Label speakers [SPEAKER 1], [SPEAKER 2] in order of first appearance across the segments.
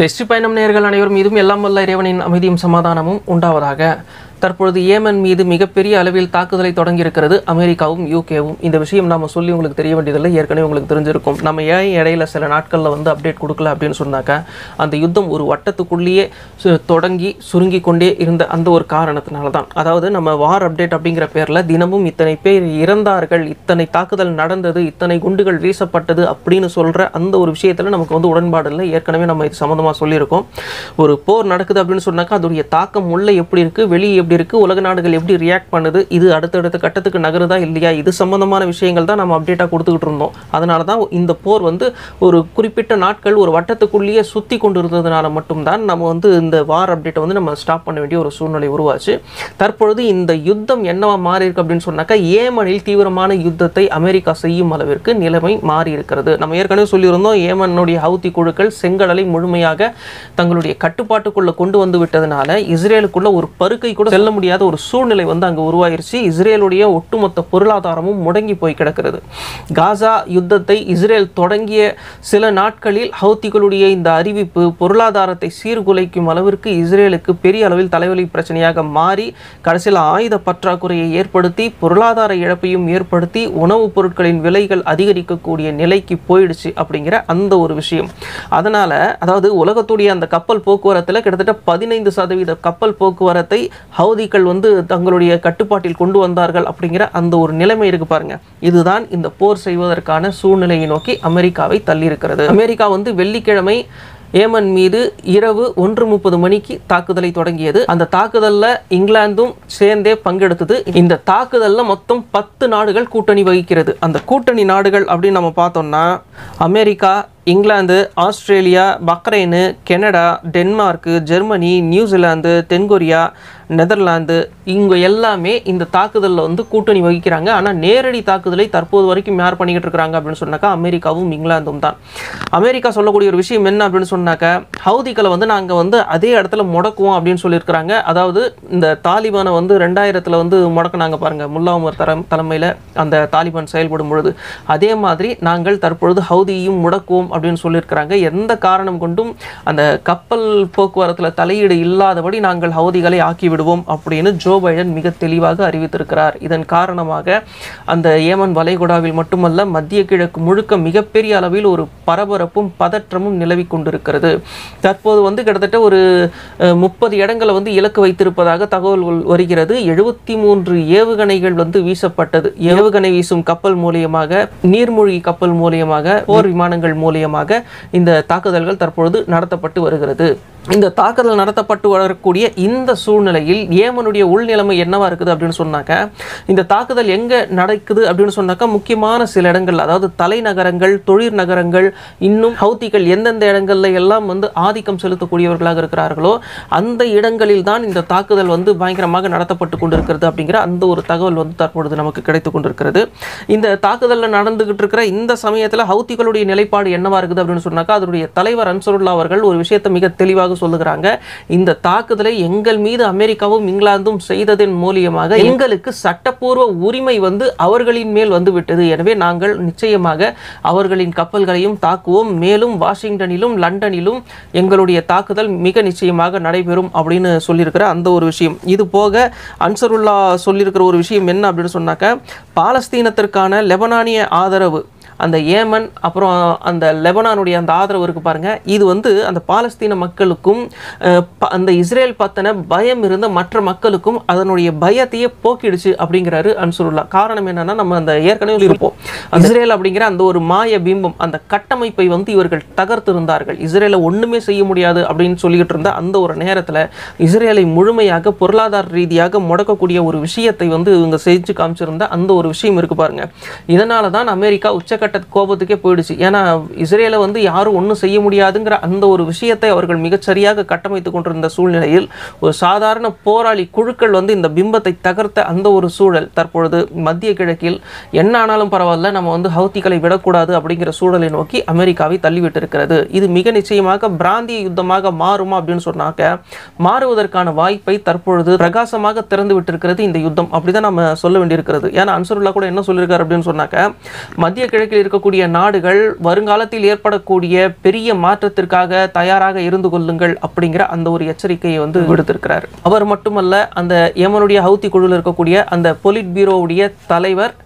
[SPEAKER 1] வெற்றி பயணம் நேயர்கள் அனைவரும் மீதும் எல்லாம் வல்ல இறைவனின் அமைதியும் சமாதானமும் உண்டாவதாக. தற்பொழுது ஏமன் மீது மிகப்பெரிய அளவில் தாக்குதலை தொடங்கியிருக்கிறது அமெரிக்காவும் யூகேவும். இந்த விஷயம் நாம் சொல்லி உங்களுக்கு தெரிய வேண்டியதில்லை, ஏற்கனவே உங்களுக்கு தெரிஞ்சிருக்கும். நம்ம ஏன் இடையில சில நாட்களில் வந்து அப்டேட் கொடுக்கல அப்படின்னு சொன்னாக்கா, அந்த யுத்தம் ஒரு வட்டத்துக்குள்ளேயே தொடங்கி சுருங்கி கொண்டே இருந்த அந்த ஒரு காரணத்தினால தான். அதாவது நம்ம வார் அப்டேட் அப்படிங்கிற பேரில் தினமும் இத்தனை பேர் இறந்தார்கள், இத்தனை தாக்குதல் நடந்தது, இத்தனை குண்டுகள் வீசப்பட்டது அப்படின்னு சொல்கிற அந்த ஒரு விஷயத்தில் நமக்கு வந்து உடன்பாடு இல்லை. ஏற்கனவே நம்ம இது சம்மந்தமாக சொல்லியிருக்கோம். ஒரு போர் நடக்குது அப்படின்னு சொன்னாக்கா அதோடைய தாக்கம் உள்ளே எப்படி இருக்குது, வெளியே எப்படி இருக்குது, உலக நாடுகள் எப்படி ரியாக்ட் பண்ணுது, இது அடுத்தடுத்த கட்டத்துக்கு நகருதா இல்லையா, இது சம்பந்தமான விஷயங்கள் தான் நம்ம அப்டேட்டாக கொடுத்துக்கிட்டு இருந்தோம். அதனால தான் இந்த போர் வந்து ஒரு குறிப்பிட்ட நாட்கள் ஒரு வட்டத்துக்குள்ளேயே சுற்றி கொண்டு இருந்ததுனால மட்டும்தான் நம்ம வந்து இந்த வார் அப்டேட்டை வந்து நம்ம ஸ்டாப் பண்ண வேண்டிய ஒரு சூழ்நிலை உருவாச்சு. தற்பொழுது இந்த யுத்தம் என்னவா மாறி இருக்கு அப்படின்னு சொன்னாக்கா, ஏமனில் தீவிரமான யுத்தத்தை அமெரிக்கா செய்யும் அளவிற்கு நிலைமை மாறி இருக்கிறது. நம்ம ஏற்கனவே சொல்லியிருந்தோம், ஏமனுடைய ஹவுத்தி குழுக்கள் செங்கடலை முழுமையாக தங்களுடைய கட்டுப்பாட்டுக்குள்ள கொண்டு வந்து விட்டதுனால இஸ்ரேலுக்குள்ள ஒரு பருக்கை கூட செல்ல முடியாத ஒரு சூழ்நிலை வந்து அங்கே உருவாயிருச்சு. இஸ்ரேலுடைய ஒட்டுமொத்த பொருளாதாரமும் முடங்கி போய் கிடக்கிறது. காசா யுத்தத்தை இஸ்ரேல் தொடங்கிய சில நாட்களில் ஹவுத்திகளுடைய இந்த அறிவிப்பு பொருளாதாரத்தை சீர்குலைக்கும் அளவிற்கு இஸ்ரேலுக்கு பெரிய அளவில் தலைவலி பிரச்சனையாக மாறி கடைசியில் ஆயுத பற்றாக்குறையை ஏற்படுத்தி பொருளாதார இழப்பையும் ஏற்படுத்தி உணவுப் பொருட்களின் விலைகள் அதிகரிக்கக்கூடிய நிலைக்கு போயிடுச்சு அப்படிங்கிற அந்த ஒரு விஷயம். அதனால அதாவது உலகத்துடைய அந்த கப்பல் போக்குவரத்தில் கிட்டத்தட்ட 15% கப்பல் போக்குவரத்தை ஹவுதிகள் வந்து தங்களுடைய கட்டுப்பாட்டில் கொண்டு வந்தார்கள் அப்படிங்கிற அந்த ஒரு நிலைமை இருக்கு பாருங்க. இதுதான் இந்த போர் செய்வதற்கான சூழ்நிலையை நோக்கி அமெரிக்காவை தள்ளியிருக்கிறது. அமெரிக்கா வந்து வெள்ளிக்கிழமை ஏமன் மீது இரவு 1:30 மணிக்கு தாக்குதலை தொடங்கியது. அந்த தாக்குதல்ல இங்கிலாந்தும் சேர்ந்தே பங்கெடுத்தது. இந்த தாக்குதல்ல மொத்தம் 10 நாடுகள் கூட்டணி வகிக்கிறது. அந்த கூட்டணி நாடுகள் அப்படின்னு நம்ம பார்த்தோம்னா America, England, Australia, Bahrain, Canada, Denmark, Germany, New Zealand, தென்கொரியா, நெதர்லாந்து, இங்கே எல்லாமே இந்த தாக்குதலில் வந்து கூட்டணி வகிக்கிறாங்க. ஆனால் நேரடி தாக்குதலை தற்போது வரைக்கும் யார் பண்ணிக்கிட்டு இருக்கிறாங்க அப்படின்னு சொன்னாக்கா அமெரிக்காவும் இங்கிலாந்தும் தான். அமெரிக்கா சொல்லக்கூடிய ஒரு விஷயம் என்ன அப்படின்னு சொன்னாக்கா, ஹவுதிகளை வந்து நாங்கள் வந்து அதே இடத்துல முடக்குவோம் அப்படின்னு சொல்லியிருக்கிறாங்க. அதாவது இந்த தாலிபானை வந்து 2000 வந்து முடக்கினாங்க பாருங்க, முல்லா உமர் தலைமையில் அந்த தாலிபான் செயல்படும் பொழுது, அதே மாதிரி நாங்கள் தற்பொழுது ஹவுதியையும் முடக்குவோம் அப்படின்னு சொல்லியிருக்கிறாங்க. எந்த காரணம் கொண்டும் அந்த கப்பல் போக்குவரத்தில் தலையீடு இல்லாதபடி நாங்கள் ஹவுதிகளை ஆக்கிவிடுவோம் அப்படின்னு ஜோ பைடன் மிக தெளிவாக அறிவித்திருக்கிறார். இதன் காரணமாக அந்த ஏமன் வளைகுடாவில் மட்டுமல்ல மத்திய கிழக்கு முழுக்க மிகப்பெரிய அளவில் ஒரு பரபரப்பும் பதற்றமும் நிலவி கொண்டிருக்கிறது. தற்போது வந்து கிட்டத்தட்ட ஒரு 30 இடங்களை வந்து இலக்கு வைத்திருப்பதாக தகவல்கள் வருகிறது. 73 ஏவுகணைகள் வந்து வீசப்பட்டது. ஏவுகணை வீசும் கப்பல் மூலியமாக, நீர்மூழ்கி கப்பல் மூலியமாக, போர் விமானங்கள் மூலியமாக இந்த தாக்குதல்கள் தற்பொழுது நடத்தப்பட்டு வருகிறது. இந்த தாக்குதல் நடத்தப்பட்டு வரக்கூடிய இந்த சூழ்நிலையில் ஏமனுடைய உள்நிலைமை என்னவா இருக்குது அப்படின்னு சொன்னாக்க, இந்த தாக்குதல் எங்கே நடக்குது அப்படின்னு சொன்னாக்கா முக்கியமான சில இடங்கள், அதாவது தலைநகரங்கள், தொழில் நகரங்கள், இன்னும் ஹவுத்திகள் எந்தெந்த இடங்கள்ல எல்லாம் வந்து ஆதிக்கம் செலுத்தக்கூடியவர்களாக இருக்கிறார்களோ அந்த இடங்களில் தான் இந்த தாக்குதல் வந்து பயங்கரமாக நடத்தப்பட்டு கொண்டிருக்கிறது அப்படிங்கிற அந்த ஒரு தகவல் வந்து தற்பொழுது நமக்கு கிடைத்து கொண்டிருக்கிறது. இந்த தாக்குதலில் நடந்துகிட்டு இருக்கிற இந்த சமயத்தில் ஹவுத்திகளுடைய நிலைப்பாடு என்னவா இருக்குது அப்படின்னு சொன்னாக்கா, அதனுடைய தலைவர் அன்சருல்லா அவர்கள் ஒரு விஷயத்தை மிக தெளிவாக சொல்லுகிறாங்க. இந்த தாக்குதலை எங்கள் மீது அமெரிக்காவும் இங்கிலாந்தும் செய்ததன் மூலியமாக எங்களுக்கு சட்டப்பூர்வ உரிமை வந்து அவர்களின் மேல் வந்து விட்டது. எனவே நாங்கள் நிச்சயமாக அவர்களின் கப்பல்களையும் தாக்குவோம். மேலும் வாஷிங்டனிலும் லண்டனிலும் எங்களுடைய தாக்குதல் மிக நிச்சயமாக நடைபெறும் அப்படின்னு சொல்லியிருக்கிற அந்த ஒரு விஷயம். இது போக அன்சருல்லா சொல்லியிருக்கிற ஒரு விஷயம் என்ன அப்படின்னு சொன்னாக்க, பாலஸ்தீனத்திற்கான லெபனானிய ஆதரவு, அந்த ஏமன் அப்புறம் அந்த லெபனானுடைய அந்த ஆதரவு இருக்குது பாருங்கள், இது வந்து அந்த பாலஸ்தீன மக்களுக்கும் அந்த இஸ்ரேல் பற்றின பயம் இருந்த மற்ற மக்களுக்கும் அதனுடைய பயத்தையே போக்கிடுச்சு அப்படிங்கிறாரு அன்சருல்லா. காரணம் என்னன்னா, நம்ம அந்த ஏற்கனவே இருப்போம், இஸ்ரேல் அப்படிங்கிற அந்த ஒரு மாய பிம்பம், அந்த கட்டமைப்பை வந்து இவர்கள் தகர்த்திருந்தார்கள். இஸ்ரேலை ஒன்றுமே செய்ய முடியாது அப்படின்னு சொல்லிக்கிட்டு இருந்த அந்த ஒரு நேரத்தில் இஸ்ரேலை முழுமையாக பொருளாதார ரீதியாக முடக்கக்கூடிய ஒரு விஷயத்தை வந்து இவங்க செஞ்சு காமிச்சிருந்த அந்த ஒரு விஷயம் இருக்குது பாருங்க. இதனால தான் அமெரிக்கா உச்சக்கட்ட உச்சக்கட்ட கோபத்துக்கே போயிடுச்சு. ஏன்னா இஸ்ரேலை வந்து யாரும் ஒன்றும் செய்ய முடியாதுங்கிற அந்த ஒரு விஷயத்தை அவர்கள் மிகச்சரியாக கட்டமைத்து கொண்டிருந்த சூழ்நிலையில் ஒரு சாதாரண போராளி குழுக்கள் வந்து இந்த பிம்பத்தை தகர்த்த அந்த ஒரு சூழல் தற்பொழுது மத்திய கிழக்கில் என்ன ஆனாலும் பரவாயில்ல, நம்ம வந்து ஹவுத்திகளை விடக்கூடாது அப்படிங்கிற சூழலை நோக்கி அமெரிக்காவை தள்ளிவிட்டு இருக்கிறது. இது மிக நிச்சயமாக பிராந்திய யுத்தமாக மாறுமா அப்படின்னு சொன்னாக்க மாறுவதற்கான வாய்ப்பை தற்பொழுது பிரகாசமாக திறந்து விட்டிருக்கிறது இந்த யுத்தம். அப்படிதான் நம்ம சொல்ல வேண்டியிருக்கிறது. ஏன்னா அன்சருல்லா கூட என்ன சொல்லியிருக்காரு அப்படின்னு சொன்னாக்க, மத்திய கிழக்கில் இருக்கக்கூடிய நாடுகள் வருங்காலத்தில் ஏற்படக்கூடிய பெரிய மாற்றத்திற்காக தயாராக இருந்து கொள்ளுங்கள் அப்படிங்கிற அந்த ஒரு எச்சரிக்கையை வந்து விடுத்திருக்கிறார். அவர் மட்டுமல்ல, அந்த யமனுடைய ஹவுத்தி குழுவில் இருக்கக்கூடிய அந்த பொலிட் பீரோவுடைய தலைவர்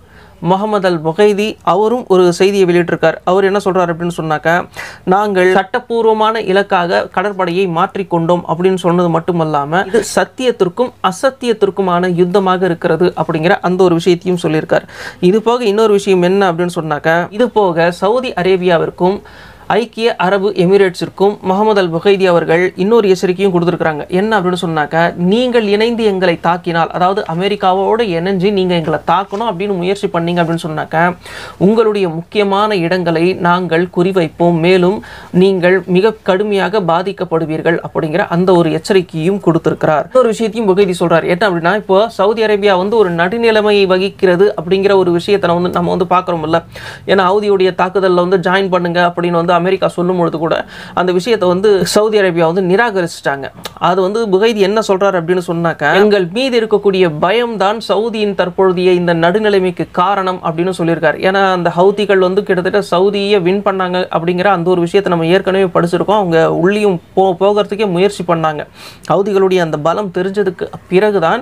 [SPEAKER 1] முகமது அல் புகைதி அவரும் ஒரு செய்தியை வெளியிட்டிருக்கார். அவர் என்ன சொல்றாரு அப்படின்னு சொன்னாக்க, நாங்கள் சட்டப்பூர்வமான இலக்காக கடற்படையை மாற்றிக்கொண்டோம் அப்படின்னு சொன்னது மட்டுமல்லாம இது சத்தியத்திற்கும் அசத்தியத்திற்குமான யுத்தமாக இருக்கிறது அப்படிங்கிற அந்த ஒரு விஷயத்தையும் சொல்லியிருக்கார். இது போக இன்னொரு விஷயம் என்ன அப்படின்னு சொன்னாக்க, இது போக சவுதி அரேபியாவிற்கும் ஐக்கிய அரபு எமிரேட்ஸிற்கும் முகமது அல் புகைதி அவர்கள் இன்னொரு எச்சரிக்கையும் கொடுத்துருக்காங்க. என்ன அப்படின்னு சொன்னாக்க, நீங்கள் இணைந்து எங்களை தாக்கினால், அதாவது அமெரிக்காவோடு இணைஞ்சு நீங்கள் எங்களை தாக்கணும் அப்படின்னு முயற்சி பண்ணீங்க அப்படின்னு சொன்னாக்க உங்களுடைய முக்கியமான இடங்களை நாங்கள் குறிவைப்போம், மேலும் நீங்கள் மிக கடுமையாக பாதிக்கப்படுவீர்கள் அப்படிங்கிற அந்த ஒரு எச்சரிக்கையும் கொடுத்திருக்கிறார். இன்னொரு விஷயத்தையும் புகைதி சொல்றார். என்ன அப்படின்னா, இப்போ சவுதி அரேபியா வந்து ஒரு நடுநிலைமையை வகிக்கிறது அப்படிங்கிற ஒரு விஷயத்தை நம்ம வந்து பார்க்குறோம்ல. ஏன்னா ஹவுதியுடைய தாக்குதலில் வந்து ஜாயின் பண்ணுங்க அப்படின்னு வந்து அமெரிக்கா சொல்லும் பொழுது கூட அந்த விஷயத்தை வந்து சவுதி அரேபியா வந்து நிராகரிச்சிட்டாங்க. அது வந்து புகைதி என்ன சொல்றாரு அப்படின்னு சொன்னாக்க, எங்கள் மீது இருக்கக்கூடிய பயம் தான் சவுதியின் தற்பொழுதைய இந்த நடுநிலைமைக்கு காரணம் அப்படின்னு சொல்லியிருக்காரு. ஏன்னா அந்த ஹவுதிகள் வந்து கிட்டத்தட்ட சவுதியை வின் பண்ணாங்க அப்படிங்கிற அந்த ஒரு விஷயத்தை நம்ம ஏற்கனவே படிச்சிருக்கோம். அவங்க உள்ளியும் போகிறதுக்கே முயற்சி பண்ணாங்க. ஹவுதிகளுடைய அந்த பலம் தெரிஞ்சதுக்கு பிறகுதான்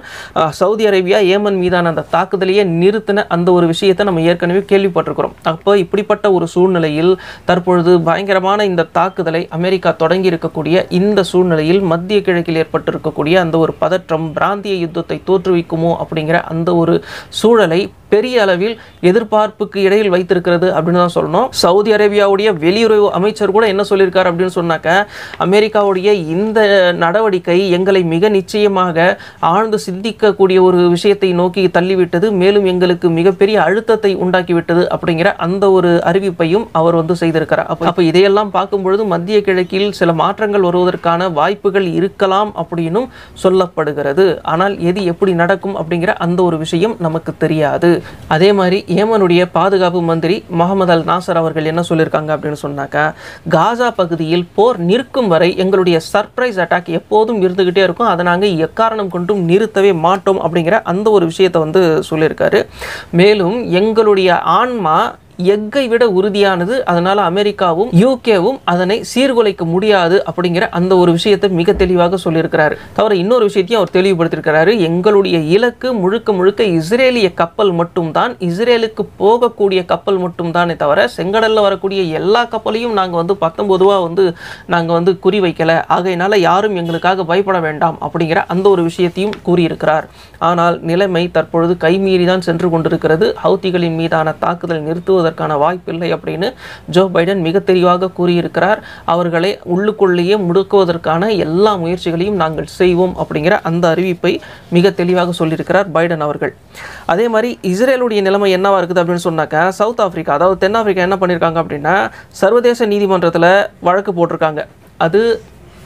[SPEAKER 1] சவுதி அரேபியா ஏமன் மீதான அந்த தாக்குதலையே நிறுத்தின அந்த ஒரு விஷயத்தை நம்ம ஏற்கனவே கேள்விப்பட்டிருக்கிறோம். அப்போ இப்படிப்பட்ட ஒரு சூழ்நிலையில் தற்பொழுது பயங்கரமான இந்த தாக்குதலை அமெரிக்கா தொடங்கி இருக்கக்கூடிய இந்த சூழ்நிலையில் மத்திய கிழக்கில் ஏற்பட்டிருக்கக்கூடிய அந்த ஒரு பதற்றம் பிராந்திய யுத்தத்தை தோற்றுவிக்குமோ அப்படிங்கிற அந்த ஒரு சூழலை பெரிய அளவில் எதிர்பார்ப்புக்கு இடையில் வைத்திருக்கிறது அப்படின்னு தான் சொல்லணும். சவுதி அரேபியாவுடைய வெளியுறவு அமைச்சர் கூட என்ன சொல்லியிருக்காரு அப்படின்னு சொன்னாக்க, அமெரிக்காவுடைய இந்த நடவடிக்கை எங்களை மிக நிச்சயமாக ஆழ்ந்து சிந்திக்கக்கூடிய ஒரு விஷயத்தை நோக்கி தள்ளிவிட்டது, மேலும் எங்களுக்கு மிகப்பெரிய அழுத்தத்தை உண்டாக்கிவிட்டது அப்படிங்கிற அந்த ஒரு அறிவிப்பையும் அவர் வந்து செய்திருக்கிறார். அப்போ இதையெல்லாம் பார்க்கும் பொழுது மத்திய கிழக்கில் சில மாற்றங்கள் வருவதற்கான வாய்ப்புகள் இருக்கலாம் அப்படின்னும் சொல்லப்படுகிறது. ஆனால் எது எப்படி நடக்கும் அப்படிங்கிற அந்த ஒரு விஷயம் நமக்கு தெரியாது. அதே மாதிரி ஏமனுடைய பாதுகாப்பு மந்திரி முகமது அல் நாசர் அவர்கள் என்ன சொல்லியிருக்காங்க அப்படின்னு சொன்னாக்கா, காசா பகுதியில் போர் நிற்கும் வரை எங்களுடைய சர்ப்ரைஸ் அட்டாக் எப்போதும் இருந்துகிட்டே இருக்கும், அதை நாங்கள் எக்காரணம் கொண்டும் நிறுத்தவே மாட்டோம் அப்படிங்கிற அந்த ஒரு விஷயத்தை வந்து சொல்லியிருக்காரு. மேலும் எங்களுடைய ஆன்மா எக்கை விட உறுதியானது, அதனால அமெரிக்காவும் யூகேவும் அதனை சீர்குலைக்க முடியாது அப்படிங்கிற அந்த ஒரு விஷயத்தை மிக தெளிவாக சொல்லியிருக்கிறாரு. தவிர இன்னொரு விஷயத்தையும் அவர் தெளிவுபடுத்தியிருக்கிறாரு. எங்களுடைய இலக்கு முழுக்க முழுக்க இஸ்ரேலிய கப்பல் மட்டும்தான், இஸ்ரேலுக்கு போகக்கூடிய கப்பல் மட்டும்தானே தவிர செங்கடல்ல வரக்கூடிய எல்லா கப்பலையும் நாங்கள் வந்து 19 வந்து நாங்கள் வந்து குறி வைக்கல, ஆகையினால யாரும் எங்களுக்காக பயப்பட வேண்டாம் அப்படிங்கிற அந்த ஒரு விஷயத்தையும் கூறியிருக்கிறார். ஆனால் நிலைமை தற்பொழுது கைமீறி தான் சென்று கொண்டிருக்கிறது. ஹவுத்திகளின் மீதான தாக்குதல் நிறுத்துவதற்கான வாய்ப்பில்லை அப்படின்னு ஜோ பைடன் மிக தெளிவாக கூறியிருக்கிறார். அவர்களை உள்ளுக்குள்ளேயே முடுக்குவதற்கான எல்லா முயற்சிகளையும் நாங்கள் செய்வோம் அப்படிங்கிற அந்த அறிவிப்பை மிக தெளிவாக சொல்லியிருக்கிறார் பைடன் அவர்கள். அதே மாதிரி இஸ்ரேலுடைய நிலைமை என்னவா இருக்குது அப்படின்னு சொன்னாக்க, சவுத் ஆப்பிரிக்கா அதாவது தென்னாப்பிரிக்கா என்ன பண்ணியிருக்காங்க அப்படின்னா, சர்வதேச நீதிமன்றத்தில் வழக்கு போட்டிருக்காங்க. அது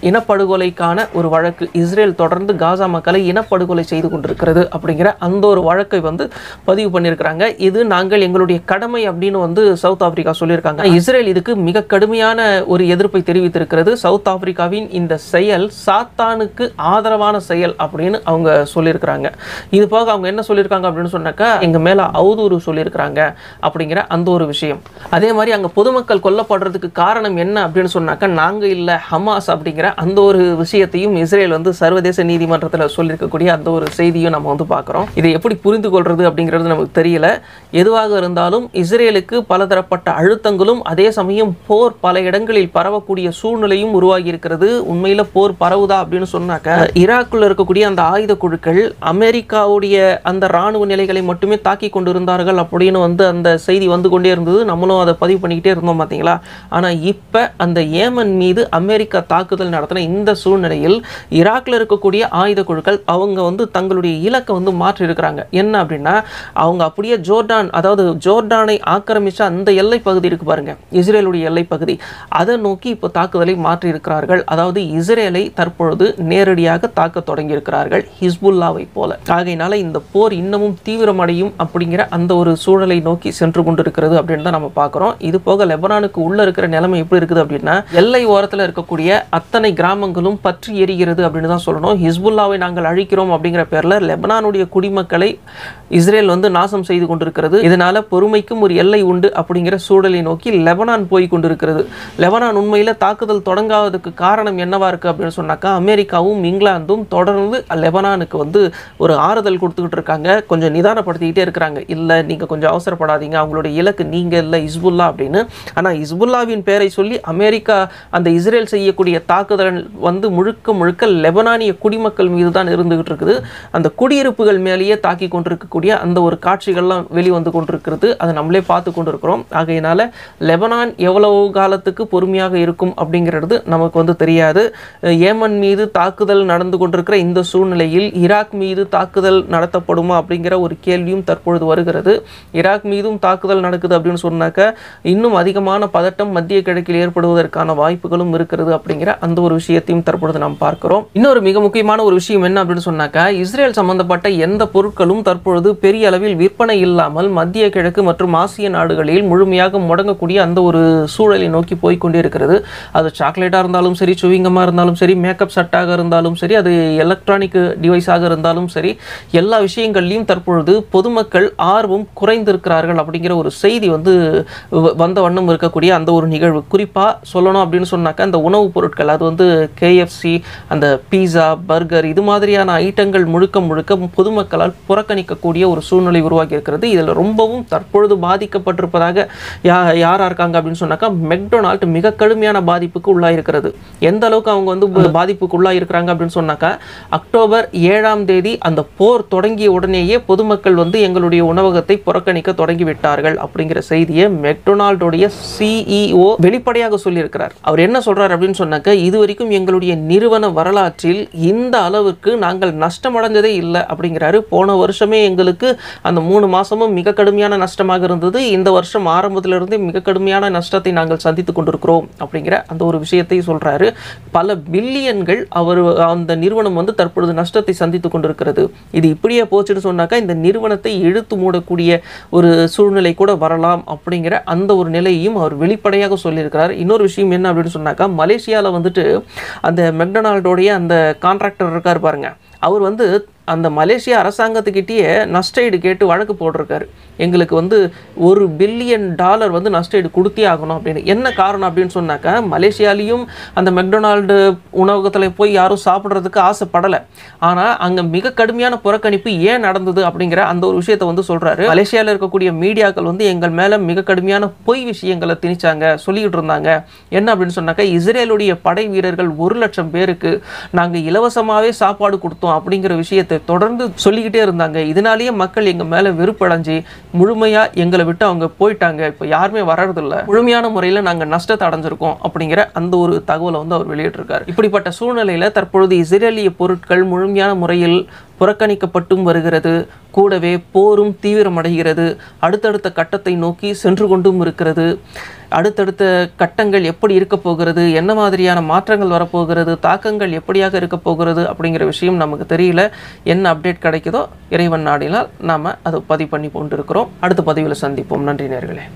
[SPEAKER 1] இனப்படுகொலைக்கான ஒரு வழக்கு. இஸ்ரேல் தொடர்ந்து காசா மக்களை இனப்படுகொலை செய்து கொண்டிருக்கிறது அப்படிங்கிற அந்த ஒரு வழக்கை வந்து பதிவு பண்ணியிருக்கிறாங்க. இது நாங்கள் எங்களுடைய கடமை அப்படின்னு வந்து சவுத் ஆப்பிரிக்கா சொல்லியிருக்காங்க. இஸ்ரேல் இதுக்கு மிக கடுமையான ஒரு எதிர்ப்பை தெரிவித்திருக்கிறது. சவுத் ஆப்பிரிக்காவின் இந்த செயல் சாத்தானுக்கு ஆதரவான செயல் அப்படின்னு அவங்க சொல்லியிருக்கிறாங்க. இது போக அவங்க என்ன சொல்லியிருக்காங்க அப்படின்னு சொன்னாக்கா, எங்க மேல அவதூறு சொல்லியிருக்கிறாங்க அப்படிங்கிற அந்த ஒரு விஷயம். அதே மாதிரி அங்க பொதுமக்கள் கொல்லப்படுறதுக்கு காரணம் என்ன அப்படின்னு சொன்னாக்கா, நாங்க இல்ல ஹமாஸ் அப்படிங்கிற அந்த ஒரு விஷயத்தையும் இஸ்ரேல் வந்து சர்வதேச நீதிமன்றத்தில் சொல்லியிருக்கக்கூடிய அந்த ஒரு செய்தியும் நம்ம வந்து பார்க்குறோம். இதை எப்படி புரிந்து கொள்வது அப்படிங்கிறது நமக்கு தெரியல. எதுவாக இருந்தாலும் இஸ்ரேலுக்கு பலதரப்பட்ட அழுத்தங்களும் அதே சமயம் போர் பல இடங்களில் பரவக்கூடிய சூழ்நிலையும் உருவாகி இருக்கிறது. உண்மையில் போர் பரவுதா அப்படின்னு சொன்னாக்க, ஈராக்கில் இருக்கக்கூடிய அந்த ஆயுத குழுக்கள் அமெரிக்காவுடைய அந்த இராணுவ நிலைகளை மட்டுமே தாக்கி கொண்டிருந்தார்கள் அப்படின்னு வந்து அந்த செய்தி வந்து கொண்டே இருந்தது. நம்மளும் அதை பதிவு பண்ணிக்கிட்டே இருந்தோம் பார்த்தீங்களா. ஆனால் இப்போ அந்த ஏமன் மீது அமெரிக்கா தாக்குதல் நடத்தின இந்த சூழ்நிலையில் ஈராக்கில் இருக்கக்கூடிய ஆயுத குழுக்கள் அவங்க வந்து தங்களுடைய இலக்கை வந்து மாற்றி இருக்கிறாங்க. என்ன அப்படின்னா, அவங்க அப்படியே ஜோர்டான், அதாவது ஜோர்டானை ஆக்கிரமிச்ச அந்த எல்லை பகுதி இருக்கு பாருங்க, இஸ்ரேலுடைய எல்லை பகுதி, அதை நோக்கி இப்போ தாக்குதலை மாற்றி இருக்கிறார்கள். அதாவது இஸ்ரேலை தற்பொழுது நேரடியாக தாக்க தொடங்கி இருக்கிறார்கள், ஹிஸ்புல்லாவை போல. ஆகையினால இந்த போர் இன்னமும் தீவிரமடையும் அப்படிங்கிற அந்த ஒரு சூழலை நோக்கி சென்று கொண்டிருக்கிறது அப்படின்னு தான் நம்ம பார்க்குறோம். இது போக லெபனானுக்கு உள்ள இருக்கிற நிலைமை எப்படி இருக்குது அப்படின்னா, எல்லை ஓரத்தில் இருக்கக்கூடிய அத்தனை கிராமங்களும் பற்றி எரிகிறது அப்படின்னு தான் சொல்லணும். ஹிஸ்புல்லாவை நாங்கள் அழிக்கிறோம் அப்படிங்கிற பேரில் லெபனானுடைய குடிமக்களை இஸ்ரேல் வந்து நாசம் செய்து கொண்டிருக்கிறது. இதனால பொறுமைக்கும் ஒரு எல்லை உண்டு அப்படிங்கிற சூழலை நோக்கி லெபனான் போய் கொண்டிருக்கிறது. லெபனான் உண்மையில் தாக்குதல் தொடங்காததுக்கு காரணம் என்னவா இருக்கு அப்படின்னு சொன்னாக்கா, அமெரிக்காவும் இங்கிலாந்தும் தொடர்ந்து லெபனானுக்கு வந்து ஒரு ஆறுதல் கொடுத்துக்கிட்டு இருக்காங்க, கொஞ்சம் நிதானப்படுத்திக்கிட்டே இருக்கிறாங்க. இல்லை நீங்கள் கொஞ்சம் அவசரப்படாதீங்க, அவங்களுடைய இலக்கு நீங்கள் இல்லை ஹிஸ்புல்லா அப்படின்னு. ஆனால் ஹிஸ்புல்லாவின் பேரை சொல்லி அமெரிக்கா அந்த இஸ்ரேல் செய்யக்கூடிய தாக்குதல் வந்து முழுக்க முழுக்க லெபனானிய குடிமக்கள் மீது தான் இருந்துகிட்டு இருக்குது. அந்த குடியிருப்புகள் மேலேயே தாக்கி கொண்டிருக்கக்கூடிய அந்த ஒரு காட்சிகள்லாம் வெளிவந்து கொண்டிருக்கிறது. அதை நம்மளே பார்த்து கொண்டிருக்கிறோம். ஆகையினால லெபனான் எவ்வளவு காலத்துக்கு பொறுமையாக இருக்கும் அப்படிங்கிறது நமக்கு வந்து தெரியாது. ஏமன் மீது தாக்குதல் நடந்து கொண்டிருக்கிற இந்த சூழ்நிலையில் ஈராக் மீது தாக்குதல் நடத்தப்படுமா அப்படிங்கிற ஒரு கேள்வியும் தற்பொழுது வருகிறது. ஈராக் மீதும் தாக்குதல் நடக்குது அப்படின்னு சொன்னாக்க இன்னும் அதிகமான பதட்டம் மத்திய கிழக்கில் ஏற்படுவதற்கான வாய்ப்புகளும் இருக்கிறது அப்படிங்கிற அந்த ஒரு விஷயத்தையும் தற்பொழுது நாம் பார்க்கிறோம். இன்னொரு மிக முக்கியமான ஒரு விஷயம் என்ன அப்படின்னு சொன்னாக்கா, இஸ்ரேல் சம்பந்தப்பட்ட எந்த பொருட்களும் தற்பொழுது பெரிய அளவில் விற்பனை இல்லாமல் மத்திய கிழக்கு மற்றும் ஆசிய நாடுகளில் முழுமையாக முடங்கக்கூடிய அந்த ஒரு சூழலை நோக்கி போய்கொண்டே இருக்கிறது. அது சாக்லேட்டாக இருந்தாலும் சரி, சுவிங்கமாக இருந்தாலும் சரி, மேக்கப் செட்டாக இருந்தாலும் சரி, அது எலக்ட்ரானிக் டிவைஸாக இருந்தாலும் சரி, எல்லா விஷயங்கள்லையும் தற்பொழுது பொதுமக்கள் ஆர்வம் குறைந்திருக்கிறார்கள் அப்படிங்கிற ஒரு செய்தி வந்து வந்த வண்ணம் இருக்கக்கூடிய அந்த ஒரு நிகழ்வு. குறிப்பாக சொல்லணும் அப்படின்னு சொன்னாக்கா, அந்த உணவுப் பொருட்கள், அது வந்து KFC, அந்த பீஸா, பர்கர், இது மாதிரியான ஐட்டங்கள் முழுக்க முழுக்க பொதுமக்களால் புறக்கணிக்கக்கூடிய ஒரு சூழ்நிலை உருவாக்கி இருக்கிறது. இதில் ரொம்பவும் தற்பொழுது பாதிக்கப்பட்டிருப்பதாக யாரா இருக்காங்க அப்படின்னு சொன்னாக்கா, மெக்டொனால்ட் மிக கடுமையான பாதிப்புக்கு உள்ளாயிருக்கிறது. எந்த அளவுக்கு அவங்க வந்து பாதிப்புக்கு உள்ளாயிருக்கிறாங்க அப்படின்னு சொன்னாக்கா, அக்டோபர் 7ஆம் தேதி அந்த போர் தொடங்கிய உடனேயே பொதுமக்கள் வந்து எங்களுடைய உணவகத்தை புறக்கணிக்க தொடங்கிவிட்டார்கள் அப்படிங்கிற செய்தியை மெக்டொனால்டுடைய CEO வெளிப்படையாக சொல்லியிருக்கிறார். அவர் என்ன சொல்றார் அப்படின்னு சொன்னாக்க, இதுவரைக்கும் எங்களுடைய நிறுவன வரலாற்றில் இந்த அளவுக்கு நாங்கள் நஷ்டமடைஞ்சதே இல்லை அப்படிங்கிறாரு. போன வருஷமே எங்களுக்கு அந்த 3 மாசமும் மிக கடுமையான நஷ்டமாக இருந்தது. இந்த வருஷம் ஆரம்பத்திலிருந்து மிக கடுமையான நஷ்டத்தை நாங்கள் சந்தித்துக் கொண்டிருக்கிறோம் அப்படிங்கிற அந்த ஒரு விஷயத்தை சொல்றாரு. பல பில்லியன்கள் அவர் அந்த நிறுவனம் வந்து தற்பொழுது நஷ்டத்தை சந்தித்துக் கொண்டிருக்கிறது. இது இப்படியே போச்சுன்னு சொன்னாக்கா இந்த நிறுவனத்தை இழுத்து மூடக்கூடிய ஒரு சூழ்நிலை கூட வரலாம் அப்படிங்கிற அந்த ஒரு நிலையையும் அவர் வெளிப்படையாக சொல்லியிருக்கிறார். இன்னொரு விஷயம் என்ன அப்படின்னு சொன்னாக்கா, மலேசியாவில் வந்துட்டு அந்த மெக்டொனால்டோடைய அந்த கான்ட்ராக்டர் இருக்கார் பாருங்க, அவர் வந்து அந்த மலேசியா அரசாங்கத்துக்கிட்டேயே நஷ்டஈடு கேட்டு வழக்கு போட்டிருக்காரு. எங்களுக்கு வந்து $1 பில்லியன் வந்து நஷ்டஈடு கொடுத்தே ஆகணும் அப்படின்னு. என்ன காரணம் அப்படின்னு சொன்னாக்கா, மலேசியாலையும் அந்த மெக்டொனால்டு உணவகத்தில் போய் யாரும் சாப்பிட்றதுக்கு ஆசைப்படலை. ஆனால் அங்கே மிக கடுமையான புறக்கணிப்பு ஏன் நடந்தது அப்படிங்கிற அந்த ஒரு விஷயத்தை வந்து சொல்கிறாரு. மலேசியாவில் இருக்கக்கூடிய மீடியாக்கள் வந்து எங்கள் மேலே மிக கடுமையான பொய் விஷயங்களை திணிச்சாங்க, சொல்லிக்கிட்டு இருந்தாங்க. என்ன அப்படின்னு சொன்னாக்கா, இஸ்ரேலுடைய படை வீரர்கள் 1,00,000 பேருக்கு நாங்கள் இலவசமாகவே சாப்பாடு கொடுத்தோம் அப்படிங்கிற விஷயத்தை தொடர்ந்து சொல்லிக்கிட்டே இருந்தாங்க. இதனாலேயே மக்கள் எங்க மேல வெறுப்படைஞ்சு முழுமையா எங்களை விட்டு அவங்க போயிட்டாங்க. இப்போ யாருமே வர்றதில்லை, முழுமையான முறையில் நாங்கள் நஷ்டத்தை அடைஞ்சிருக்கோம் அப்படிங்கிற அந்த ஒரு தகவலை வந்து அவர் வெளியிட்டிருக்காரு. இப்படிப்பட்ட சூழ்நிலையில் தற்பொழுது இஸ்ரேலிய பொருட்கள் முழுமையான முறையில் புறக்கணிக்கப்பட்டும் வருகிறது. கூடவே போரும் தீவிரமடைகிறது. அடுத்தடுத்த கட்டத்தை நோக்கி சென்று கொண்டும் இருக்கிறது. அடுத்தடுத்த கட்டங்கள் எப்படி இருக்க போகிறது, என்ன மாதிரியான மாற்றங்கள் வரப்போகிறது, தாக்கங்கள் எப்படியாக இருக்க போகிறது அப்படிங்கிற விஷயம் நமக்கு தெரியல. என்ன அப்டேட் கிடைக்குதோ இறைவன் நாடினால் நாம் அதை பதிவு பண்ணி கொண்டிருக்கிறோம். அடுத்த பதிவில் சந்திப்போம். நன்றி நேயர்களே.